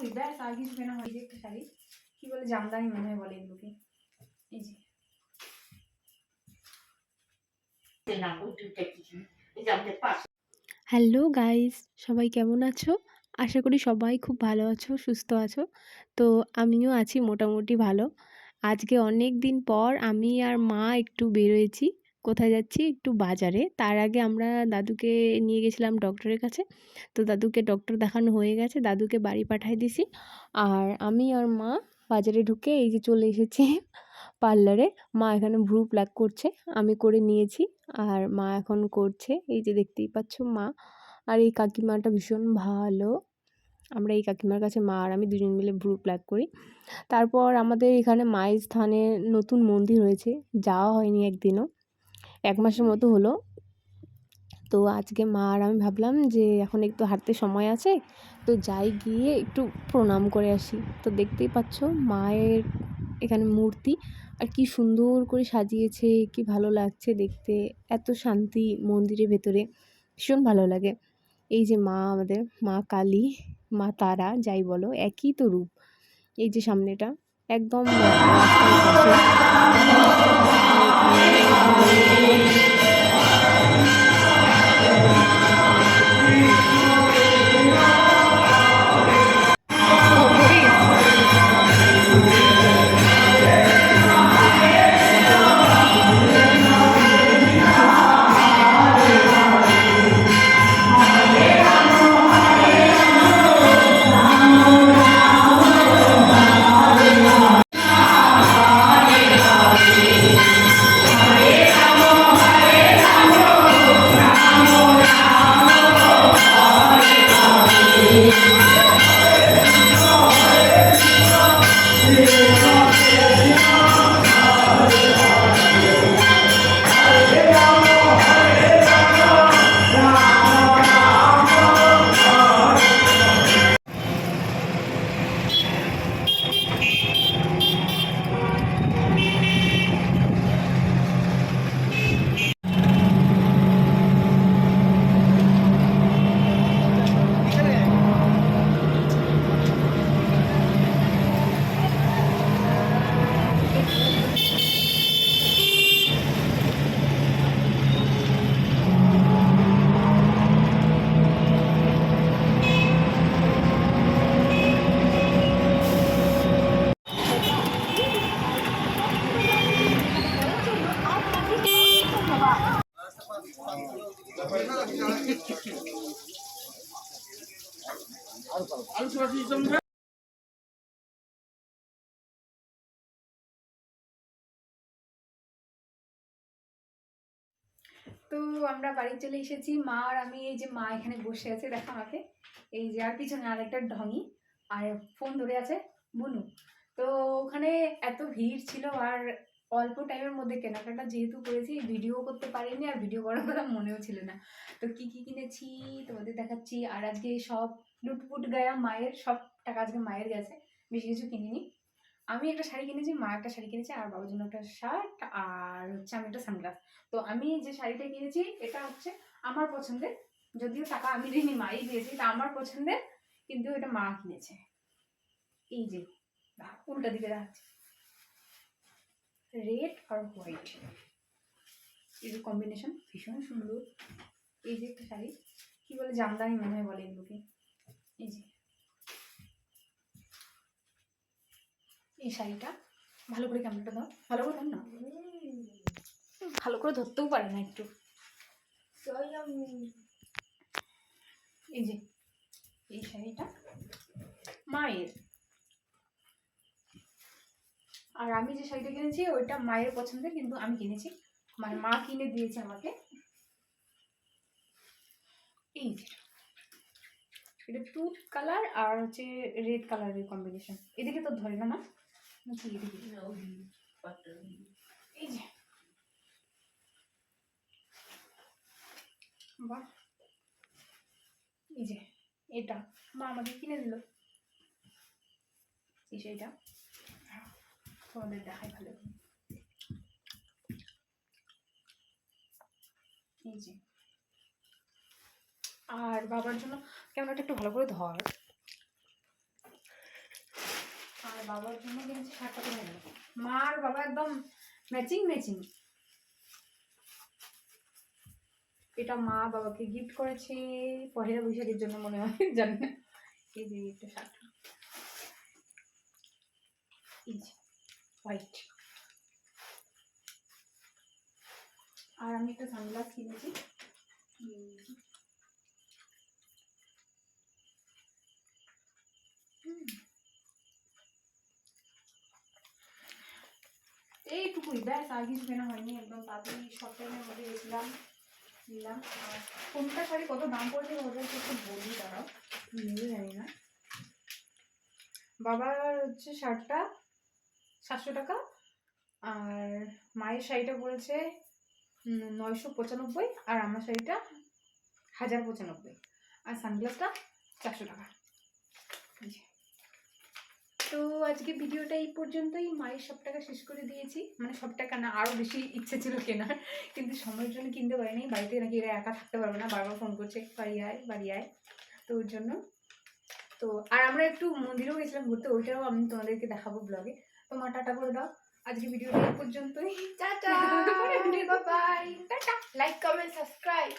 এতটুকুই ব্যাস, আর কিছু কেনা হয়। যে একটা শাড়ি কি বলে, জামদানি মনে হয় বলে এগুলোকে। এই যে হ্যালো গাইস, সবাই কেমন আছো? আশা করি সবাই খুব ভালো আছো, সুস্থ আছো। তো আমিও আছি মোটামুটি ভালো। আজকে অনেক দিন পর আমি আর মা একটু বেরোয়েছি। কোথায় যাচ্ছি? একটু বাজারে। তার আগে আমরা দাদুকে নিয়ে গেছিলাম ডক্টরের কাছে। তো দাদুকে ডক্টর দেখানো হয়ে গেছে, দাদুকে বাড়ি পাঠিয়ে দিছি। আর আমি আর মা বাজারে ঢুকে এই যে চলে এসেছি পার্লারে। মা এখানে ভ্রু প্লাক করছে, আমি করে নিয়েছি। আর মা এখন করছে, এই যে দেখতেই পাচ্ছ মা। আর এই কাকিমাটা ভীষণ ভালো। আমরা এই কাকিমার কাছে মা আর আমি দুজন মিলে ভ্রু প্লাক করি। তারপর আমাদের এখানে মায়ের স্থানে নতুন মন্দির হয়েছে, যাওয়া হয়নি একদিনও, 1 মাসের মতো হলো। তো আজকে মা আর আমি ভাবলাম যে এখন একটু হাঁটতে সময় আছে, তো যাই গিয়ে একটু প্রণাম করে আসি। তো দেখতেই পাচ্ছ মায়ের এখানে মূর্তি, আর কি সুন্দর করে সাজিয়েছে, কি ভালো লাগছে দেখতে। এত শান্তি মন্দিরের ভেতরে, ভীষণ ভালো লাগে। এই যে মা, আমাদের মা কালী, মা তারা যাই বলো, একই তো রূপ। এই যে সামনেটা একদম রাস্তার পাশে। তো আমরা বাড়ি চলে এসেছি, মা আর আমি। এই যে মা এখানে বসে আছে, দেখো আমাকে। এই যে আর পিছনে আরেকটা ঢঙি, আর ফোন ধরে আছে বুনু। তো ওখানে এত ভিড় ছিল, আর অল্প টাইমের মধ্যে কেনাকাটা যেহেতু করেছি, ভিডিও করতে পারিনি, আর ভিডিও করার কথা মনেও ছিল না। তো কি কি কিনেছি তোমাদের দেখাচ্ছি। আর আজকে সব লুটপুট গায়া মায়ের, সব টাকা আজকে মায়ের গেছে, বেশি কিছু কিনিনি। আমি একটা শাড়ি কিনেছি, মা একটা শাড়ি কিনেছে, আর বাবার জন্য একটা শার্ট, আর হচ্ছে আমি একটা সানগ্লাস। তো আমি যে শাড়িটা কিনেছি এটা হচ্ছে আমার পছন্দের, যদিও টাকা আমি দিইনি, মাই দিয়েছি, তা আমার পছন্দের, কিন্তু এটা মা কিনেছে। এই যে উল্টা দিকে দেখাচ্ছে, রেড আর হোয়াইট, এই যে কম্বিনেশন ভীষণ সুন্দর। এই যে একটা শাড়ি কি বলে, জামদানি মনে হয় বলে এগুলোকে। এই যে এই শাড়িটা, ভালো করে ক্যামেরাটা দাও, ভালো করে ধর না, ভালো করে ধরতেও পারে না একটু। এই যে এই শাড়িটা মায়ের, আর আমি যে শাড়িটা কিনেছি ওইটা মায়ের পছন্দের, কিন্তু আমি কিনেছি, মানে মা কিনে দিয়েছে আমাকে। এই যে এটা টুথ কালার আর হচ্ছে রেড কালারের কম্বিনেশন। এদিকে তো ধরে না, মা নাকি এদিকে? এই যে বাহ, এই যে এটা মা আমাকে কিনে দিল, এই শাড়িটা তোমাদের দেখাই ভালো। এই যে, আর বাবার জন্য ক্যামেরাটা একটু ভালো করে ধর, আর বাবার জন্য কিনেছি শার্টটা কিনে নেবো। মা আর বাবা একদম ম্যাচিং ম্যাচিং। এটা মা বাবাকে গিফট করেছে পহেলা বৈশাখের জন্য মনে হয়, জানি না। এই যে একটা শার্ট, এই যে হোয়াইট। আর আমি একটা সানগ্লাস কিনেছি। এইটুকুই ব্যাস, আর কিছু কেনা হয়নি। একদম তাড়াতাড়ি শর্ট টাইমের মধ্যে গেছিলাম, নিলাম। আর কোনটা শাড়ি কত দাম পড়ছে ওদেরকে একটু বলি, দাঁড়াও নিজে জানি না। বাবার হচ্ছে শার্টটা 700 টাকা, আর মায়ের শাড়িটা বলছে 995, আর আমার শাড়িটা 1095, আর সানগ্লাসটা 400 টাকা। তো আজকে ভিডিওটা এই পর্যন্তই। মায়ের সব টাকা শেষ করে দিয়েছি, মানে সব টাকা না, আরও বেশি ইচ্ছে ছিল কেনার, কিন্তু সময়ের জন্য কিনতে পারিনি। বাড়িতে নাকি এরা একা থাকতে পারবে না, বারবার ফোন করছে বাড়ি আয় বাড়ি আয়, তো ওর জন্য। তো আর আমরা একটু মন্দিরেও গেছিলাম ঘুরতে, ওইটাও আমি তোমাদেরকে দেখাবো ব্লগে। তো মা টাটা করে দাও, আজকে ভিডিওটা এই পর্যন্তই। Tata, bye bye, tata, like comment subscribe.